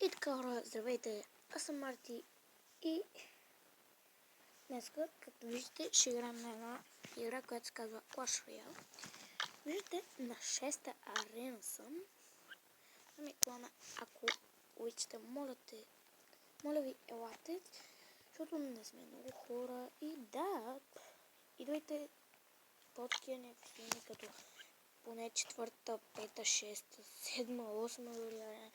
И така, хора, здравейте, аз съм Марти и днеска, както виждате, ще играем на една игра, която се казва Clash Royale. Виждате, на 6-та арена съм. Ами, плана, ако обичате, моля ви, елате, защото не сме много хора и да, идвайте по-такива някакви филми, като поне 4-та, 5-та, 6-та, 7-та, 8-та дори арена.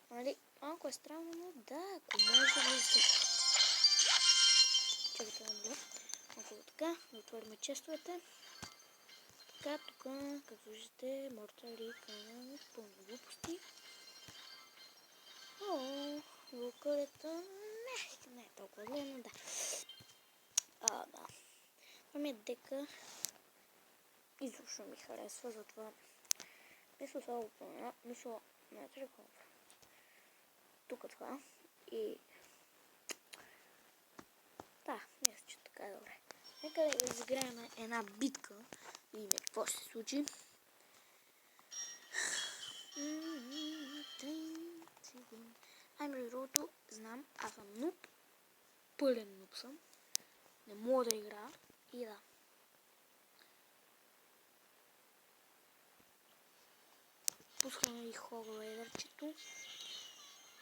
Нали, малко е странно, но да, ако може да влизате. Чакайте да намаля. Малко така, да отворим честовете. Така, тук, както виждате, Mortal Recon, пълно глупости. О, лукарета, не е толкова зле, но да. Да. Това ми е дека. Изобщо ми харесва, затова мисля това го помня. Мисля, знаете ли какво? Тук това и да, мисля, че така е добре. Нека да изиграем една битка, да видим какво ще се случи. Ай, между другото, знам, аз съм нуб, пълен нуб съм, не мога да играя и да. Пускаме и Хогвейдърчето.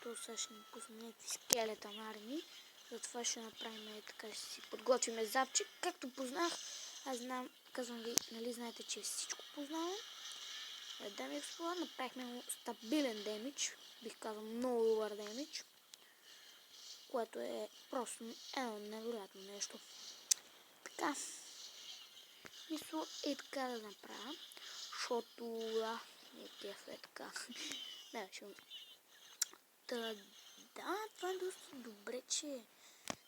То сега ще ни пусне някакви скелетонарни. Затова ще направим така, ще си подготвим запчик. Както познах, аз знам, казвам ви, нали знаете, че всичко познавам. Дами и господа, направихме му стабилен демидж. Бих казал много добър демидж. Което е просто едно невероятно нещо. Така. Мисля е така да направя. Защото да, не кеф е така. Да, ще да, това е доста добре, че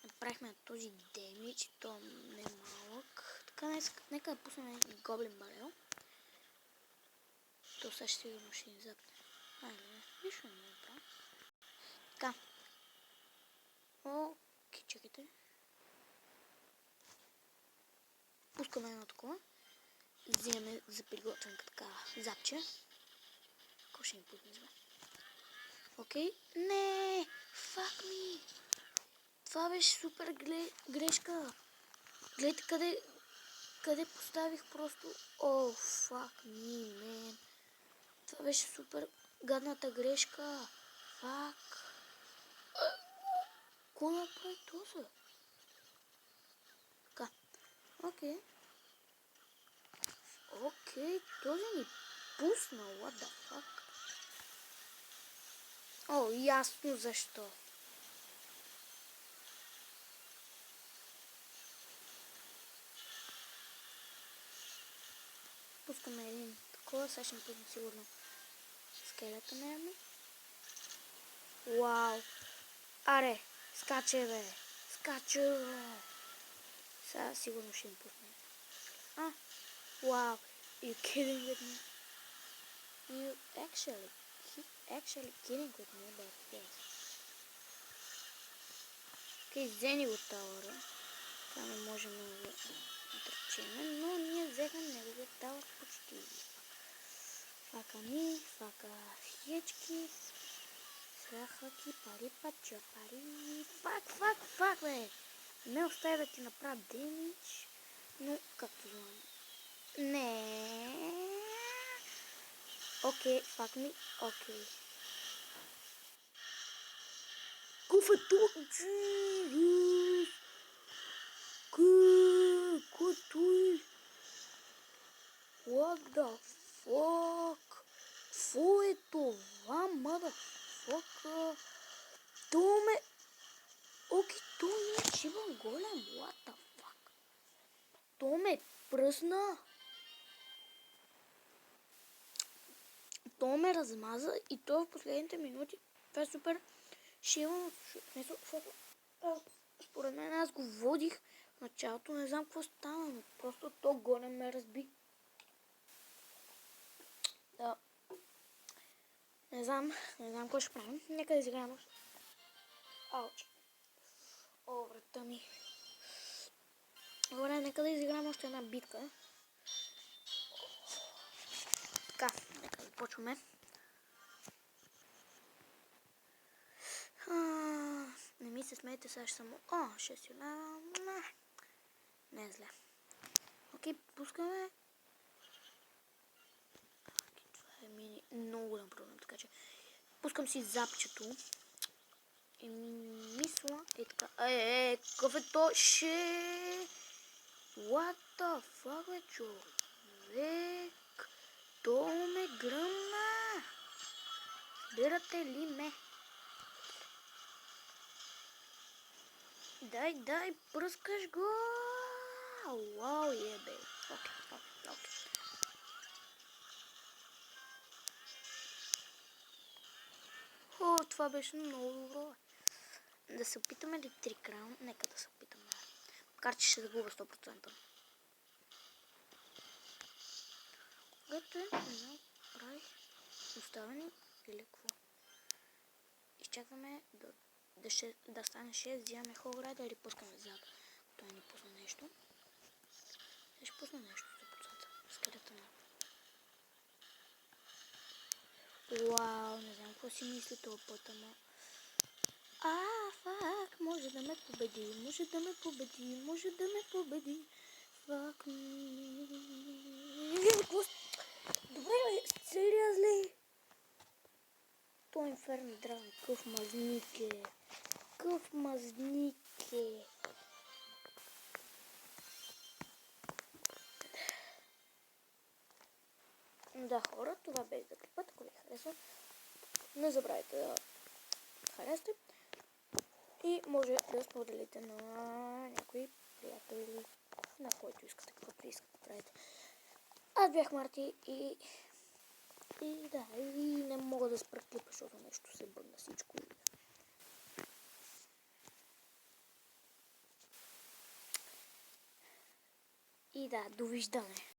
направихме този демидж и то не е малък. Така, нека да пуснем един гоблин барел. То сега ще сигурно ще ни запне. Айде, нищо не направя. Така. Окей, чакайте. Пускаме едно такова. Взимаме за приготвенка така запче. Какво ще ни пусне зле? Окей. Не! Fuck me! Това беше супер грешка. Гледайте къде поставих просто. О, fuck me, man. Това беше супер гадната грешка. Fuck. Какво направи това? Така. Окей. Окей, този ни пусна. What the fuck? О, ясно защо. Пускаме един такова, сега ще ми пусне сигурно скелета, наверно. Вау! Аре, скаче бе! Скаче бе! Сега сигурно ще ми пусне. Wow! You kidding with me? You actually kidding with me, but yes. Окей, взени го тауъра. Това не можем да го отречеме, но ние взехме неговия тауър почти. Фака ми, фака хиечки. Срахаки, пари, пача, пари. Фак, бе! Не оставя да ти направя демидж, но както знам. Не. Окей, фак ми, окей. Куфето, джирус. Кой? What the fuck? Какво е това, motherfucker? То ме... Окей, то ми е шибан голем. What the fuck? То ме пръсна. То ме размаза и то в последните минути. Това е супер шибан. Според мен аз го водих в началото. Не знам какво стана, но просто то голем ме разби. Да. Не знам какво ще правим. Нека да изиграем още. Ауч. О, врата ми. Добре, нека да изиграем още една битка. Така, нека започваме. смейте, сега ще съм... О, 6 лева. Не е зле. Окей, пускаме. Това е мини много голям проблем, така че пускам си запчето. И мисля, така. Какъв е то? What the fuck, бе, човек? То ме гръмна. Бирате ли ме? Дай, пръскаш го. Вау, бе. Окей. О, това беше много добро. Да се опитаме ли 3 краун? Нека да се опитаме. Макар че ще загубя 100%. Което е, не знам, прави оставени или какво. Изчакваме да стане 6, взимаме Холрайда или пускаме зад. Той ни пусна нещо. Ще пусна нещо 100%. Скелета на. Вау, не знам какво си мисли това път, ама. Фак, може да ме победи. Фак. Добре, сериозли. Той инферно драгон, къв мазник е. Да, хора, това беше за клипът. Ако ви харесва, не забравяйте да харесате и може да споделите на някои приятели, на който искате, каквото искате да правите. Аз бях Марти и не мога да спра клипа, защото нещо се бъдна всичко. Довиждане.